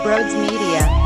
Broads Media.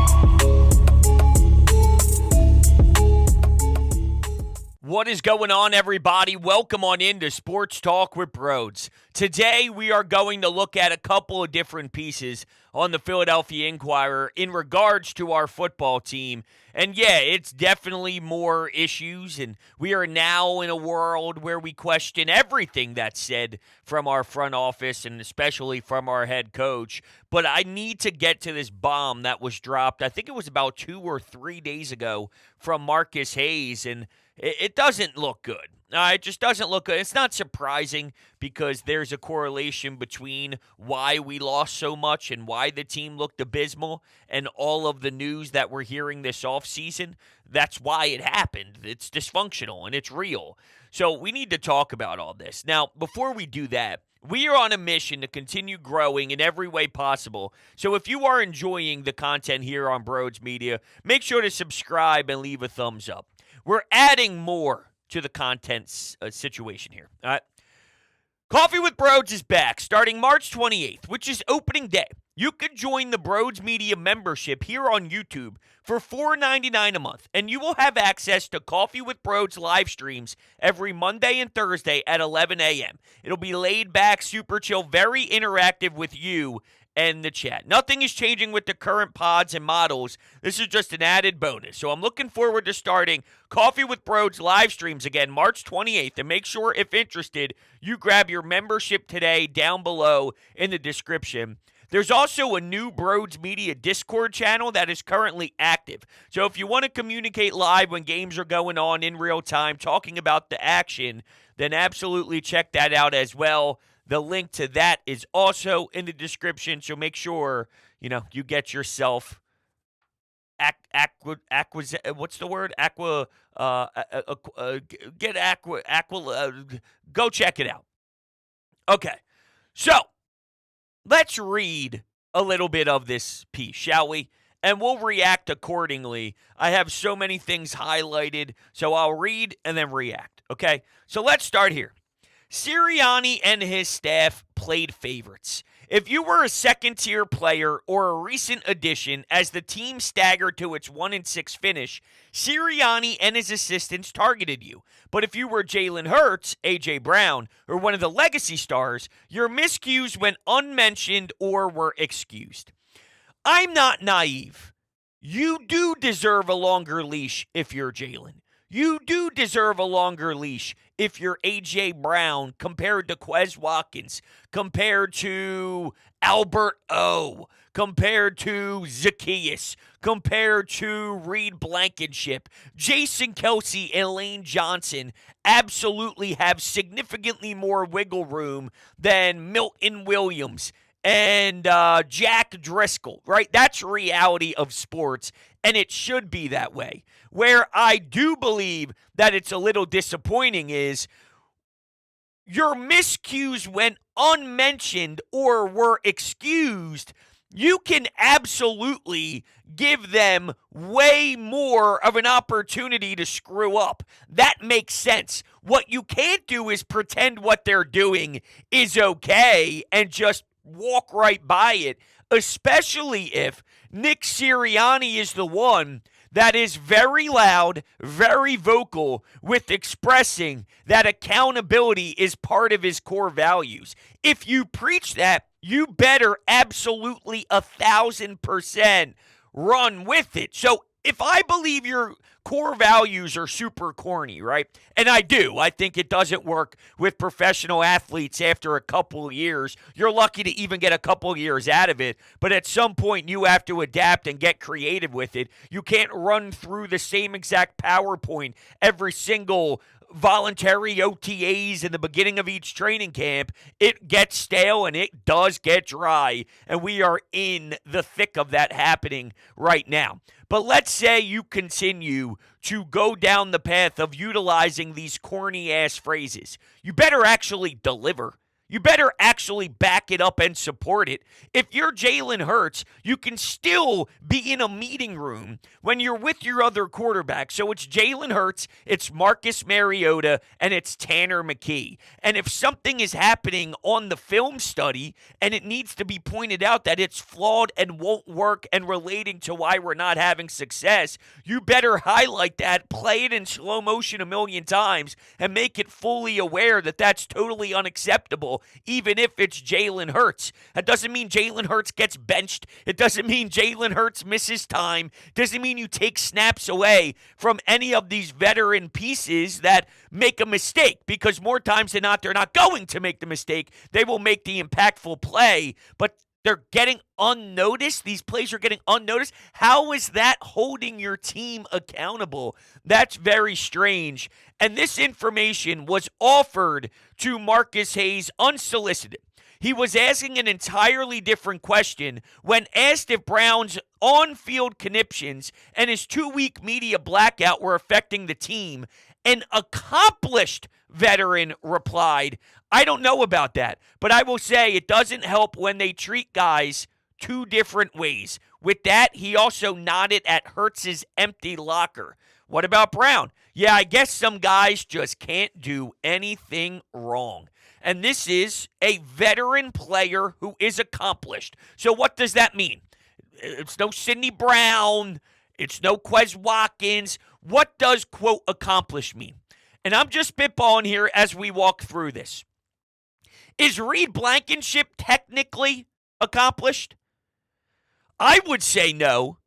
What is going on, everybody? Welcome on into Sports Talk with Broads. Today, we are going to look at a couple of different pieces on the Philadelphia Inquirer in regards to our football team. And yeah, it's definitely more issues, and we are now in a world where we question everything that's said from our front office and especially from our head coach. But I need to get to this bomb that was dropped, I think it was about 2 or 3 days ago, from Marcus Hayes, and it doesn't look good. It just doesn't look good. It's not surprising because there's a correlation between why we lost so much and why the team looked abysmal and all of the news that we're hearing this offseason. That's why it happened. It's dysfunctional and it's real. So we need to talk about all this. Now, before we do that, we are on a mission to continue growing in every way possible. So if you are enjoying the content here on Broads Media, make sure to subscribe and leave a thumbs up. We're adding more to the content situation here. All right. Coffee with Broads is back starting March 28th, which is opening day. You can join the Broads Media membership here on YouTube for $4.99 a month, and you will have access to Coffee with Broads live streams every Monday and Thursday at 11 a.m. It'll be laid back, super chill, very interactive with you and the chat. Nothing is changing with the current pods and models. This is just an added bonus. So I'm looking forward to starting Coffee with Broads live streams again March 28th. And make sure, if interested, you grab your membership today down below in the description. There's also a new Broads Media Discord channel that is currently active. So if you want to communicate live when games are going on in real time, talking about the action, then absolutely check that out as well. The link to that is also in the description, so make sure, you get yourself what's the word? Go check it out. Okay, so let's read a little bit of this piece, shall we? And we'll react accordingly. I have so many things highlighted, so I'll read and then react, okay? So let's start here. Sirianni and his staff played favorites. If you were a second-tier player or a recent addition as the team staggered to its 1-6 finish, Sirianni and his assistants targeted you. But if you were Jalen Hurts, A.J. Brown, or one of the legacy stars, your miscues went unmentioned or were excused. I'm not naive. You do deserve a longer leash if you're Jalen. You do deserve a longer leash if you're A.J. Brown compared to Quez Watkins, compared to Albert O, compared to Zacchaeus, compared to Reed Blankenship. Jason Kelsey and Lane Johnson absolutely have significantly more wiggle room than Milton Williams and Jack Driscoll, right? That's reality of sports, and it should be that way. Where I do believe that it's a little disappointing is your miscues went unmentioned or were excused. You can absolutely give them way more of an opportunity to screw up. That makes sense. What you can't do is pretend what they're doing is okay and just walk right by it, especially if Nick Sirianni is the one that is very loud, very vocal with expressing that accountability is part of his core values. If you preach that, you better absolutely 1,000% run with it. So if I believe your core values are super corny, right? And I do. I think it doesn't work with professional athletes after a couple of years. You're lucky to even get a couple of years out of it. But at some point, you have to adapt and get creative with it. You can't run through the same exact PowerPoint every single voluntary OTAs in the beginning of each training camp. It gets stale and it does get dry, and we are in the thick of that happening right now. But let's say you continue to go down the path of utilizing these corny ass phrases. You better actually deliver. You better actually back it up and support it. If you're Jalen Hurts, you can still be in a meeting room when you're with your other quarterback. So it's Jalen Hurts, it's Marcus Mariota, and it's Tanner McKee. And if something is happening on the film study and it needs to be pointed out that it's flawed and won't work and relating to why we're not having success, you better highlight that, play it in slow motion a million times, and make it fully aware that that's totally unacceptable, even if it's Jalen Hurts. That doesn't mean Jalen Hurts gets benched. It doesn't mean Jalen Hurts misses time. It doesn't mean you take snaps away from any of these veteran pieces that make a mistake, because more times than not, they're not going to make the mistake. They will make the impactful play, but they're getting unnoticed. These plays are getting unnoticed. How is that holding your team accountable? That's very strange. And this information was offered to Marcus Hayes unsolicited. He was asking an entirely different question when asked if Brown's on-field conniptions and his 2-week media blackout were affecting the team. An accomplished veteran replied, "I don't know about that, but I will say it doesn't help when they treat guys two different ways." With that, he also nodded at Hurts's empty locker. What about Brown? "Yeah, I guess some guys just can't do anything wrong." And this is a veteran player who is accomplished. So what does that mean? It's no Sidney Brown. It's no Quez Watkins. What does, quote, accomplished mean? And I'm just spitballing here as we walk through this. Is Reed Blankenship technically accomplished? I would say no.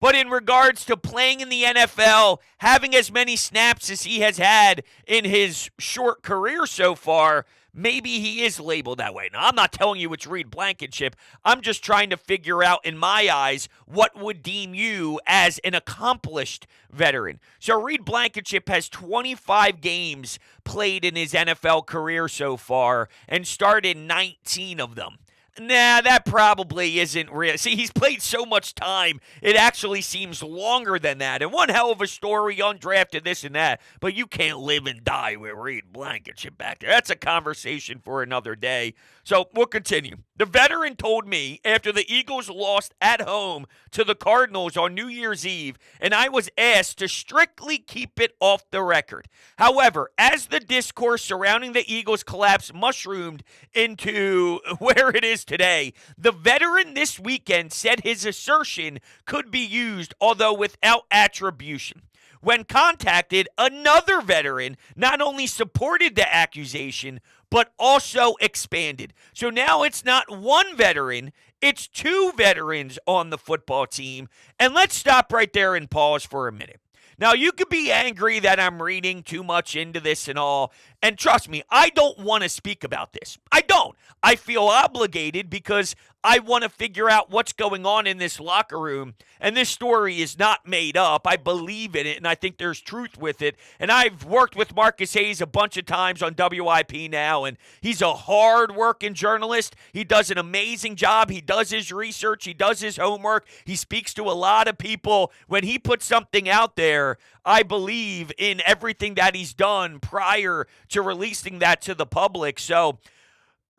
But in regards to playing in the NFL, having as many snaps as he has had in his short career so far, maybe he is labeled that way. Now, I'm not telling you it's Reed Blankenship. I'm just trying to figure out, in my eyes, what would deem you as an accomplished veteran. So Reed Blankenship has 25 games played in his NFL career so far and started 19 of them. Nah, that probably isn't real. See, he's played so much time, it actually seems longer than that. And one hell of a story, undrafted, this and that. But you can't live and die with Reed Blankenship back there. That's a conversation for another day. So we'll continue. The veteran told me after the Eagles lost at home to the Cardinals on New Year's Eve, and I was asked to strictly keep it off the record. However, as the discourse surrounding the Eagles collapse mushroomed into where it is today, the veteran this weekend said his assertion could be used, although without attribution. When contacted, another veteran not only supported the accusation, but also expanded. So now it's not one veteran, it's two veterans on the football team. And let's stop right there and pause for a minute. Now, you could be angry that I'm reading too much into this and all. And trust me, I don't want to speak about this. I don't. I feel obligated because I want to figure out what's going on in this locker room. And this story is not made up. I believe in it, and I think there's truth with it. And I've worked with Marcus Hayes a bunch of times on WIP now, and he's a hard-working journalist. He does an amazing job. He does his research. He does his homework. He speaks to a lot of people. When he puts something out there, I believe in everything that he's done prior to releasing that to the public. So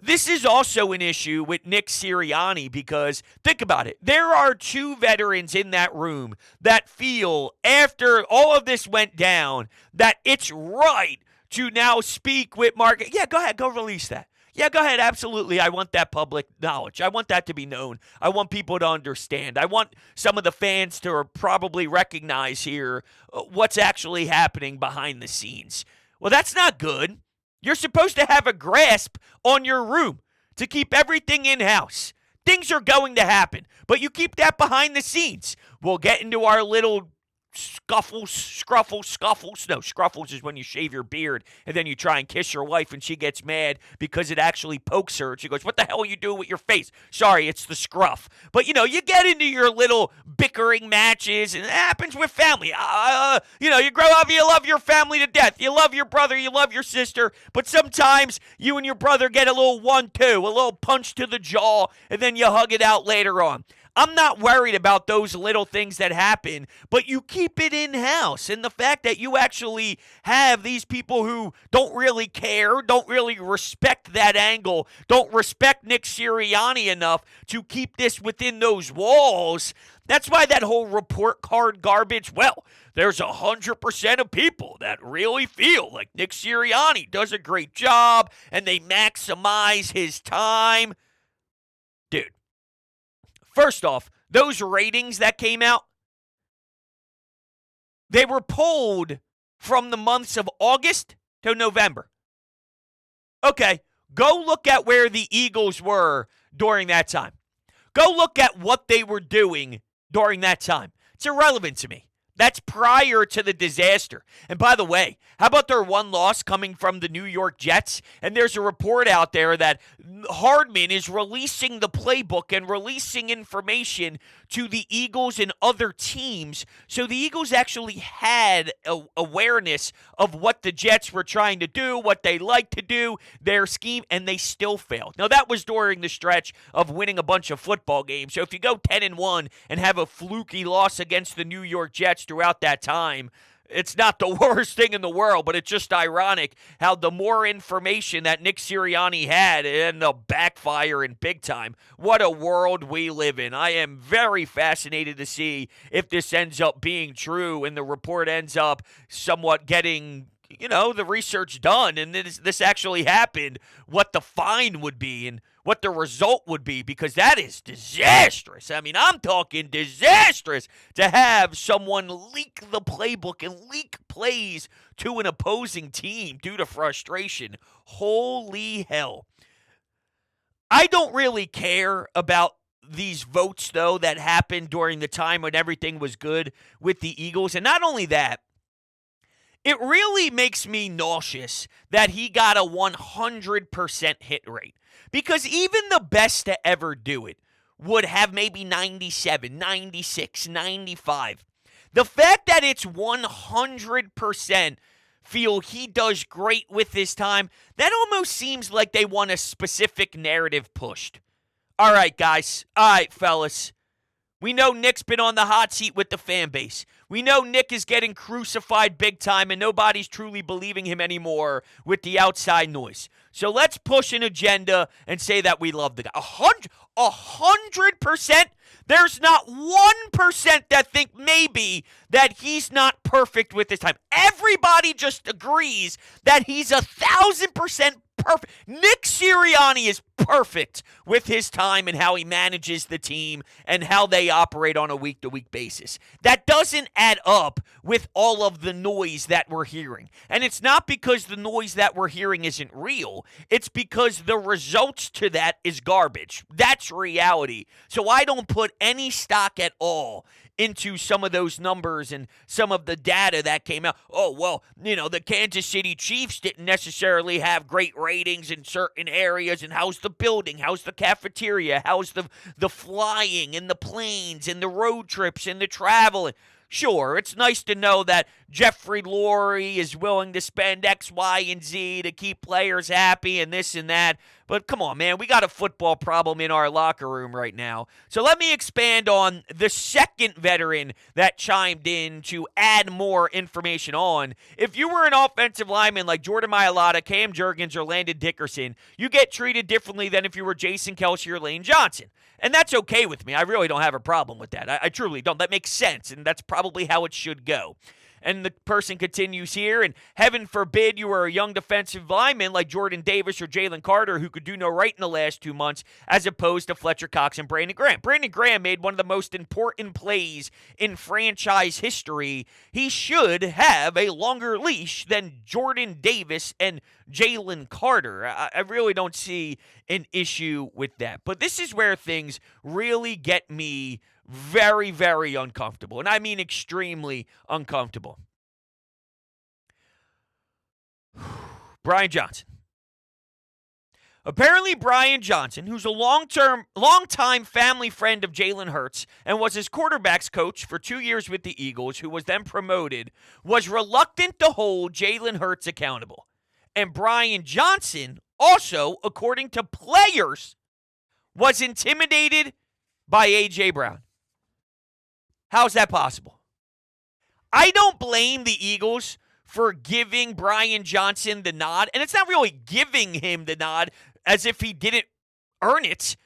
this is also an issue with Nick Sirianni because, think about it, there are two veterans in that room that feel, after all of this went down, that it's right to now speak with Mark. Yeah, go ahead, go release that. Yeah, go ahead, absolutely. I want that public knowledge. I want that to be known. I want people to understand. I want some of the fans to probably recognize here what's actually happening behind the scenes. Well, that's not good. You're supposed to have a grasp on your room to keep everything in-house. Things are going to happen, but you keep that behind the scenes. We'll get into our little scuffles. No, scruffles is when you shave your beard and then you try and kiss your wife and she gets mad because it actually pokes her. She goes, "What the hell are you doing with your face?" Sorry, it's the scruff. But, you get into your little bickering matches, and it happens with family. You grow up, you love your family to death. You love your brother, you love your sister, but sometimes you and your brother get a little 1-2, a little punch to the jaw, and then you hug it out later on. I'm not worried about those little things that happen, but you keep it in-house. And the fact that you actually have these people who don't really care, don't really respect that angle, don't respect Nick Sirianni enough to keep this within those walls, that's why that whole report card garbage, well, there's 100% of people that really feel like Nick Sirianni does a great job and they maximize his time. Dude, first off, those ratings that came out, they were polled from the months of August to November. Okay, go look at where the Eagles were during that time. Go look at what they were doing during that time. It's irrelevant to me. That's prior to the disaster. And by the way, how about their one loss coming from the New York Jets? And there's a report out there that Hardman is releasing the playbook and releasing information to the Eagles and other teams. So the Eagles actually had awareness of what the Jets were trying to do, what they like to do, their scheme, and they still failed. Now, that was during the stretch of winning a bunch of football games. So if you go 10-1 and have a fluky loss against the New York Jets throughout that time, it's not the worst thing in the world, but it's just ironic how the more information that Nick Sirianni had, it ended up backfiring big time. What a world we live in. I am very fascinated to see if this ends up being true and the report ends up somewhat getting, the research done and this actually happened, what the fine would be and what the result would be, because that is disastrous. I mean, I'm talking disastrous to have someone leak the playbook and leak plays to an opposing team due to frustration. Holy hell. I don't really care about these votes, though, that happened during the time when everything was good with the Eagles. And not only that, it really makes me nauseous that he got a 100% hit rate. Because even the best to ever do it would have maybe 97, 96, 95. The fact that it's 100% feel he does great with his time, that almost seems like they want a specific narrative pushed. All right, guys. All right, fellas. We know Nick's been on the hot seat with the fan base. We know Nick is getting crucified big time and nobody's truly believing him anymore with the outside noise. So let's push an agenda and say that we love the guy. 100%? There's not 1% that think maybe that he's not perfect with his time. Everybody just agrees that he's 1,000% perfect. Nick Sirianni is perfect with his time and how he manages the team and how they operate on a week-to-week basis. That doesn't add up with all of the noise that we're hearing. And it's not because the noise that we're hearing isn't real. It's because the results to that is garbage. That's reality. So I don't put any stock at all into some of those numbers and some of the data that came out. Oh, well, the Kansas City Chiefs didn't necessarily have great ratings in certain areas. And how's the building? How's the cafeteria? How's the flying and the planes and the road trips and the travel? Sure, it's nice to know that Jeffrey Lurie is willing to spend X, Y, and Z to keep players happy and this and that. But come on, man, we got a football problem in our locker room right now. So let me expand on the second veteran that chimed in to add more information on. If you were an offensive lineman like Jordan Mailata, Cam Jurgens, or Landon Dickerson, you get treated differently than if you were Jason Kelce or Lane Johnson. And that's okay with me. I really don't have a problem with that. I truly don't. That makes sense, and that's probably how it should go. And the person continues here, and heaven forbid you were a young defensive lineman like Jordan Davis or Jalen Carter who could do no right in the last 2 months as opposed to Fletcher Cox and Brandon Graham. Brandon Graham made one of the most important plays in franchise history. He should have a longer leash than Jordan Davis and Jalen Carter. I really don't see an issue with that. But this is where things really get me very, very uncomfortable. And I mean extremely uncomfortable. Brian Johnson. Apparently, Brian Johnson, who's a long-time family friend of Jalen Hurts and was his quarterback's coach for 2 years with the Eagles, who was then promoted, was reluctant to hold Jalen Hurts accountable. And Brian Johnson also, according to players, was intimidated by A.J. Brown. How's that possible? I don't blame the Eagles for giving Brian Johnson the nod, and it's not really giving him the nod as if he didn't earn it.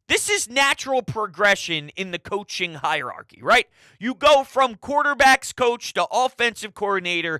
This is natural progression in the coaching hierarchy, right? You go from quarterbacks coach to offensive coordinator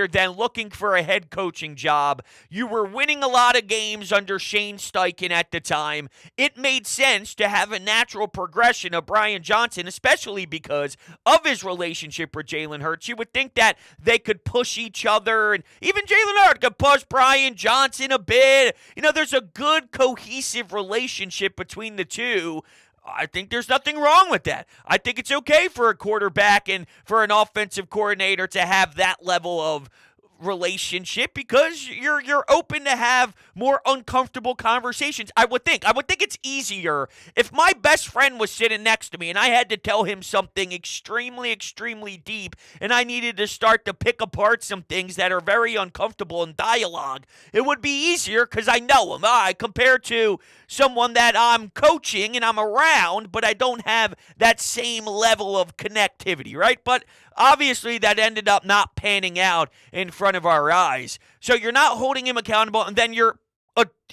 then looking for a head coaching job. You were winning a lot of games under Shane Steichen at the time. It made sense to have a natural progression of Brian Johnson, especially because of his relationship with Jalen Hurts. You would think that they could push each other, and even Jalen Hurts could push Brian Johnson a bit. There's a good, cohesive relationship between the two. I think there's nothing wrong with that. I think it's okay for a quarterback and for an offensive coordinator to have that level of relationship because you're open to have more uncomfortable conversations. I would think it's easier if my best friend was sitting next to me and I had to tell him something extremely deep and I needed to start to pick apart some things that are very uncomfortable in dialogue. It would be easier because I know him. Compared to someone that I'm coaching and I'm around, but I don't have that same level of connectivity, right? But obviously, that ended up not panning out in front of our eyes. So you're not holding him accountable, and then you're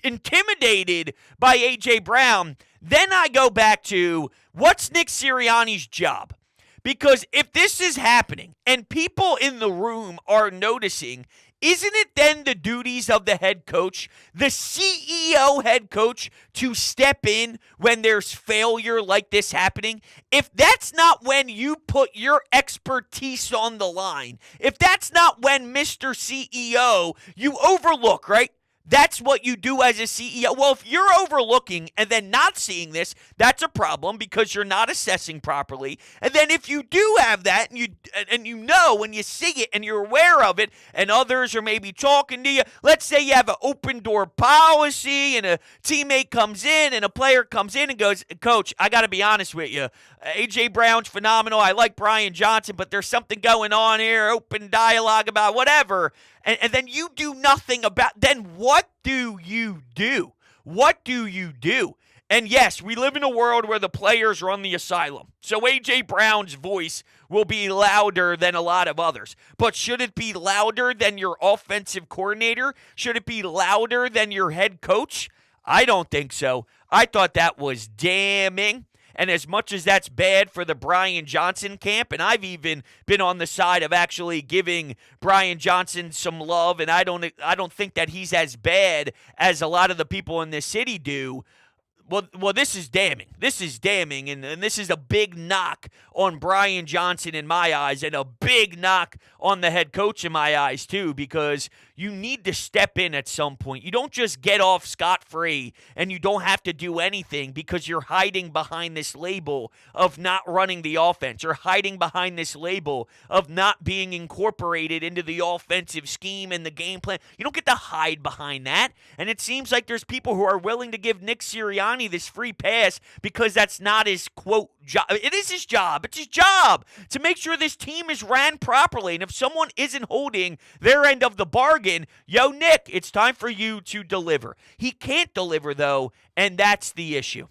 intimidated by A.J. Brown. Then I go back to, what's Nick Sirianni's job? Because if this is happening and people in the room are noticing, isn't it then the duties of the head coach, the CEO head coach, to step in when there's failure like this happening? If that's not when you put your expertise on the line, if that's not when Mr. CEO, you overlook, right? That's what you do as a CEO. Well, if you're overlooking and then not seeing this, that's a problem because you're not assessing properly. And then if you do have that and you know when you see it and you're aware of it and others are maybe talking to you, let's say you have an open door policy and a teammate comes in and a player comes in and goes, Coach, I got to be honest with you. A.J. Brown's phenomenal. I like Brian Johnson, but there's something going on here, open dialogue about whatever. And then you do nothing about, then what do you do? What do you do? And yes, we live in a world where the players run the asylum. So A.J. Brown's voice will be louder than a lot of others. But should it be louder than your offensive coordinator? Should it be louder than your head coach? I don't think so. I thought that was damning. And as much as that's bad for the Brian Johnson camp, and I've even been on the side of actually giving Brian Johnson some love, and I don't think that he's as bad as a lot of the people in this city do. Well, this is damning. This is damning, and this is a big knock on Brian Johnson in my eyes, and a big knock on the head coach in my eyes too, because you need to step in at some point. You don't just get off scot-free, and you don't have to do anything because you're hiding behind this label of not running the offense. You're hiding behind this label of not being incorporated into the offensive scheme and the game plan. You don't get to hide behind that, and it seems like there's people who are willing to give Nick Sirianni this free pass because that's not his, quote, job. It is his job. It's his job to make sure this team is ran properly. And if someone isn't holding their end of the bargain, yo, Nick, it's time for you to deliver. He can't deliver, though, and that's the issue.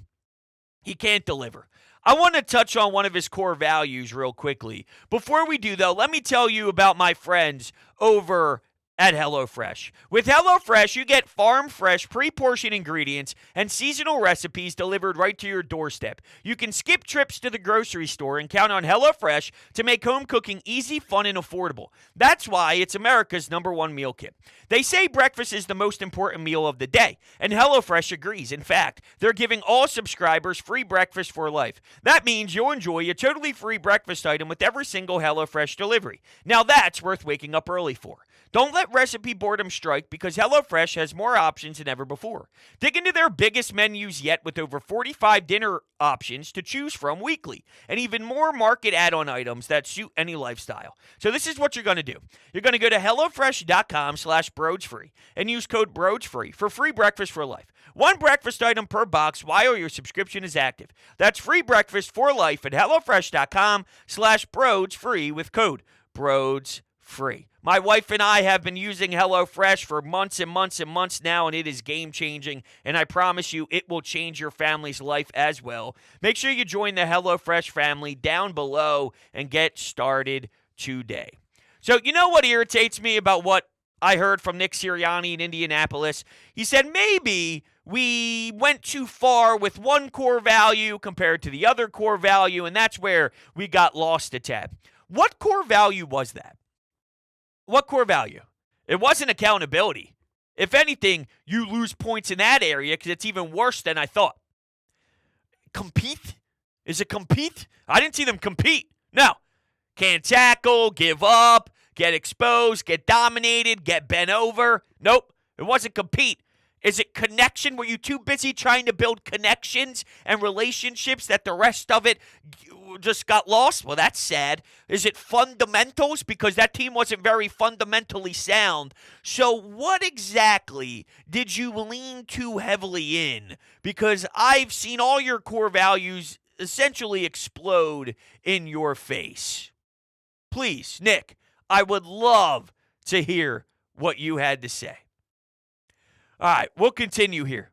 He can't deliver. I want to touch on one of his core values real quickly. Before we do, though, let me tell you about my friends over at HelloFresh. With HelloFresh, you get farm-fresh, pre-portioned ingredients and seasonal recipes delivered right to your doorstep. You can skip trips to the grocery store and count on HelloFresh to make home cooking easy, fun, and affordable. That's why it's America's #1 meal kit. They say breakfast is the most important meal of the day, and HelloFresh agrees. In fact, they're giving all subscribers free breakfast for life. That means you'll enjoy a totally free breakfast item with every single HelloFresh delivery. Now that's worth waking up early for. Don't let recipe boredom strike because HelloFresh has more options than ever before. Dig into their biggest menus yet with over 45 dinner options to choose from weekly and even more market add-on items that suit any lifestyle. So this is what you're going to do. You're going to go to HelloFresh.com/BroadsFree and use code BroadsFree for free breakfast for life. One breakfast item per box while your subscription is active. That's free breakfast for life at HelloFresh.com/BroadsFree with code BroadsFree. free. My wife and I have been using HelloFresh for months and months and months now, and it is game-changing, and I promise you it will change your family's life as well. Make sure you join the HelloFresh family down below and get started today. So you know what irritates me about what I heard from Nick Sirianni in Indianapolis? He said maybe we went too far with one core value compared to the other core value, and that's where we got lost a tad. What core value was that? What core value? It wasn't accountability. If anything, you lose points in that area because it's even worse than I thought. Compete? Is it compete? I didn't see them compete. No. Can't tackle, give up, get exposed, get dominated, get bent over. Nope. It wasn't compete. Is it connection? Were you too busy trying to build connections and relationships that the rest of it just got lost? Well, that's sad. Is it fundamentals? Because that team wasn't very fundamentally sound. So what exactly did you lean too heavily in? Because I've seen all your core values essentially explode in your face. Please, Nick, I would love to hear what you had to say. All right, we'll continue here.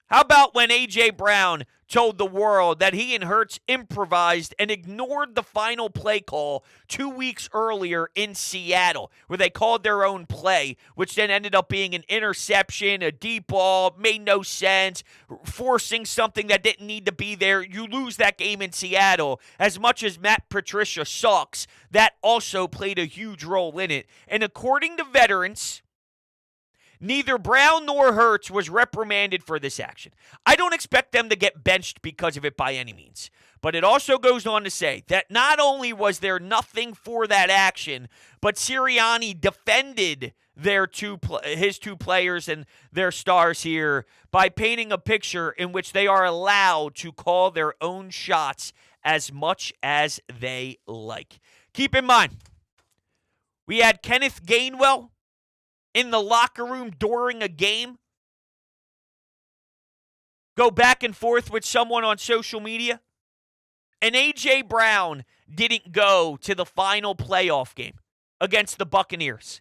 How about when A.J. Brown told the world that he and Hurts improvised and ignored the final play call 2 weeks earlier in Seattle, where they called their own play, which then ended up being an interception, a deep ball, made no sense, forcing something that didn't need to be there. You lose that game in Seattle. As much as Matt Patricia sucks, that also played a huge role in it. And according to veterans, neither Brown nor Hurts was reprimanded for this action. I don't expect them to get benched because of it by any means. But it also goes on to say that not only was there nothing for that action, but Sirianni defended his two players and their stars here by painting a picture in which they are allowed to call their own shots as much as they like. Keep in mind, we had Kenneth Gainwell in the locker room during a game go back and forth with someone on social media, and A.J. Brown didn't go to the final playoff game against the Buccaneers.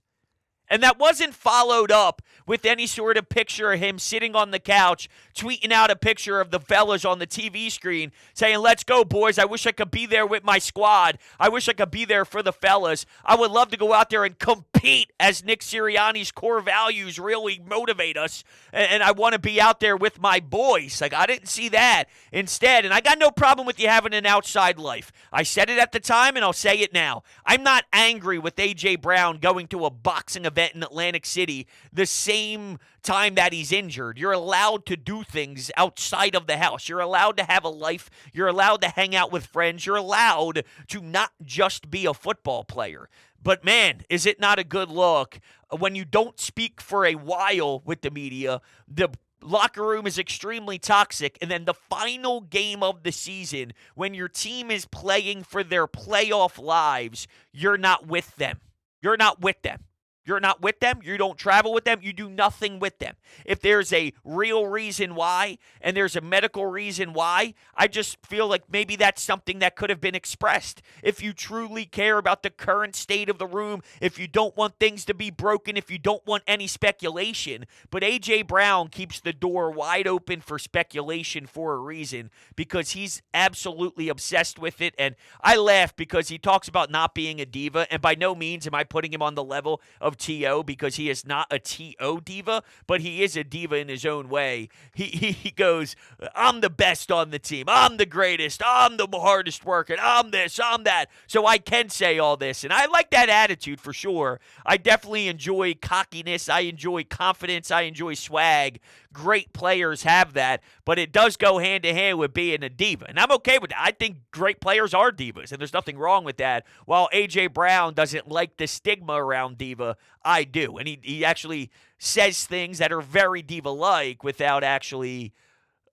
And that wasn't followed up with any sort of picture of him sitting on the couch, tweeting out a picture of the fellas on the TV screen saying, "Let's go, boys. I wish I could be there with my squad. I wish I could be there for the fellas. I would love to go out there and compete as Nick Sirianni's core values really motivate us. And I want to be out there with my boys." Like, I didn't see that. Instead, and I got no problem with you having an outside life. I said it at the time, and I'll say it now. I'm not angry with A.J. Brown going to a boxing event in Atlantic City the same time that he's injured. You're allowed to do things outside of the house. You're allowed to have a life. You're allowed to hang out with friends. You're allowed to not just be a football player. But man, is it not a good look when you don't speak for a while with the media? The locker room is extremely toxic, and then the final game of the season, when your team is playing for their playoff lives, you're not with them. You're not with them. You're not with them. You don't travel with them. You do nothing with them. If there's a real reason why and there's a medical reason why, I just feel like maybe that's something that could have been expressed. If you truly care about the current state of the room, if you don't want things to be broken, if you don't want any speculation. But A.J. Brown keeps the door wide open for speculation for a reason, because he's absolutely obsessed with it. And I laugh because he talks about not being a diva, and by no means am I putting him on the level of T.O., because he is not a T.O. diva, but he is a diva in his own way. He goes, "I'm the best on the team. I'm the greatest. I'm the hardest working. I'm this. I'm that." So I can say all this, and I like that attitude for sure. I definitely enjoy cockiness. I enjoy confidence. I enjoy swag. Great players have that, but it does go hand in hand with being a diva, and I'm okay with that. I think great players are divas, and there's nothing wrong with that. While A.J. Brown doesn't like the stigma around diva, I do, and he actually says things that are very diva-like without actually,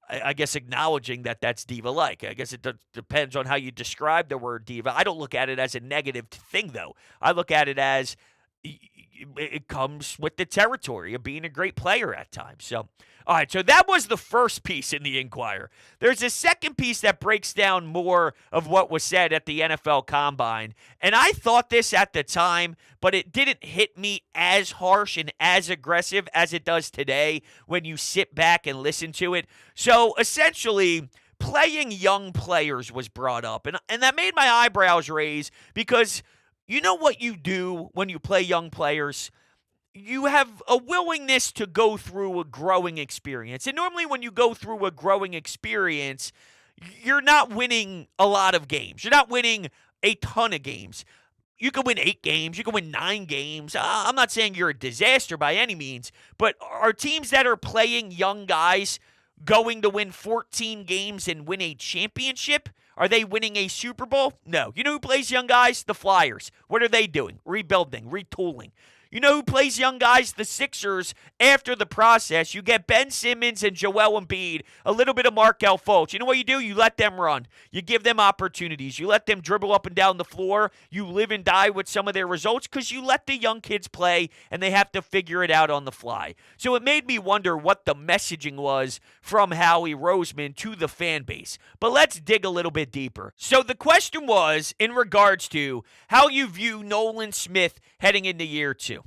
I guess, acknowledging that that's diva-like. I guess it depends on how you describe the word diva. I don't look at it as a negative thing, though. I look at it as it comes with the territory of being a great player at times. So, all right, so that was the first piece in the Inquirer. There's a second piece that breaks down more of what was said at the NFL Combine. And I thought this at the time, but it didn't hit me as harsh and as aggressive as it does today when you sit back and listen to it. So, essentially, playing young players was brought up. And that made my eyebrows raise because you know what you do when you play young players? You have a willingness to go through a growing experience. And normally when you go through a growing experience, you're not winning a lot of games. You're not winning a ton of games. You can win 8 games. You can win 9 games. I'm not saying you're a disaster by any means, but are teams that are playing young guys going to win 14 games and win a championship? Are they winning a Super Bowl? No. You know who plays young guys? The Flyers. What are they doing? Rebuilding, retooling. You know who plays young guys? The Sixers. After the process, you get Ben Simmons and Joel Embiid, a little bit of Markelle Fultz. You know what you do? You let them run. You give them opportunities. You let them dribble up and down the floor. You live and die with some of their results because you let the young kids play and they have to figure it out on the fly. So it made me wonder what the messaging was from Howie Roseman to the fan base. But let's dig a little bit deeper. So the question was in regards to how you view Nolan Smith heading into year 2.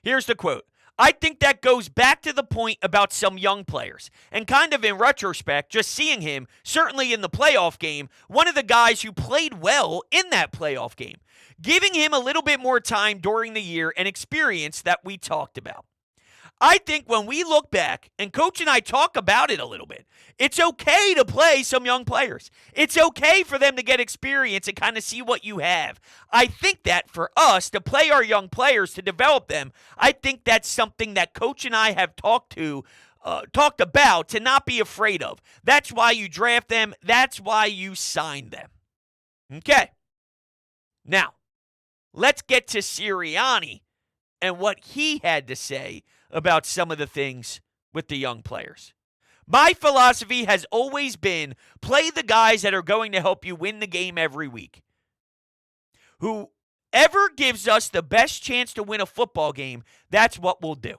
Here's the quote. I think that goes back to the point about some young players. And kind of in retrospect, just seeing him, certainly in the playoff game, one of the guys who played well in that playoff game. Giving him a little bit more time during the year and experience that we talked about. I think when we look back, and Coach and I talk about it a little bit, it's okay to play some young players. It's okay for them to get experience and kind of see what you have. I think that for us to play our young players, to develop them, I think that's something that Coach and I have talked about to not be afraid of. That's why you draft them. That's why you sign them. Okay. Now, let's get to Sirianni and what he had to say about some of the things with the young players. My philosophy has always been play the guys that are going to help you win the game every week. Whoever gives us the best chance to win a football game, that's what we'll do.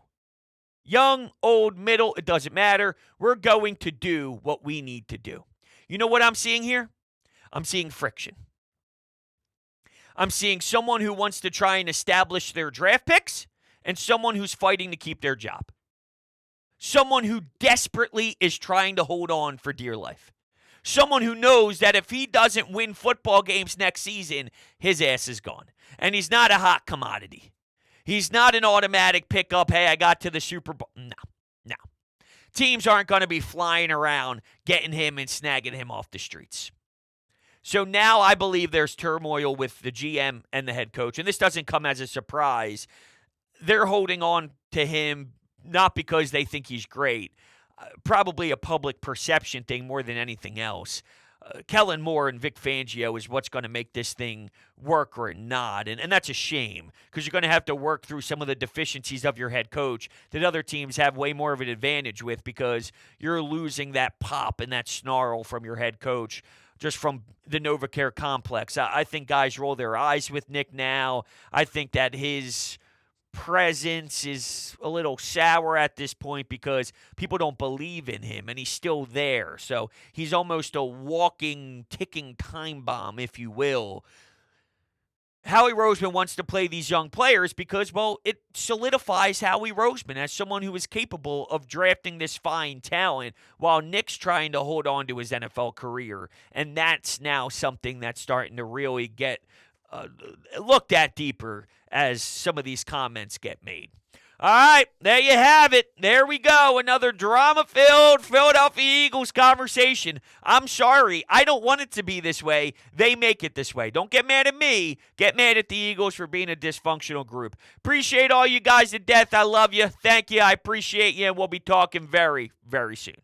Young, old, middle, it doesn't matter. We're going to do what we need to do. You know what I'm seeing here? I'm seeing friction. I'm seeing someone who wants to try and establish their draft picks and someone who's fighting to keep their job. Someone who desperately is trying to hold on for dear life. Someone who knows that if he doesn't win football games next season, his ass is gone. And he's not a hot commodity. He's not an automatic pickup, hey, I got to the Super Bowl. No. Teams aren't going to be flying around getting him and snagging him off the streets. So now I believe there's turmoil with the GM and the head coach. And this doesn't come as a surprise. They're holding on to him not because they think he's great. Probably a public perception thing more than anything else. Kellen Moore and Vic Fangio is what's going to make this thing work or not. And that's a shame because you're going to have to work through some of the deficiencies of your head coach that other teams have way more of an advantage with because you're losing that pop and that snarl from your head coach just from the NovaCare complex. I think guys roll their eyes with Nick now. I think that his presence is a little sour at this point because people don't believe in him and he's still there. So he's almost a walking, ticking time bomb, if you will. Howie Roseman wants to play these young players because, well, it solidifies Howie Roseman as someone who is capable of drafting this fine talent while Nick's trying to hold on to his NFL career. And that's now something that's starting to really get looked at deeper as some of these comments get made. All right, there you have it. There we go. Another drama-filled Philadelphia Eagles conversation. I'm sorry. I don't want it to be this way. They make it this way. Don't get mad at me. Get mad at the Eagles for being a dysfunctional group. Appreciate all you guys to death. I love you. Thank you. I appreciate you. And we'll be talking very, very soon.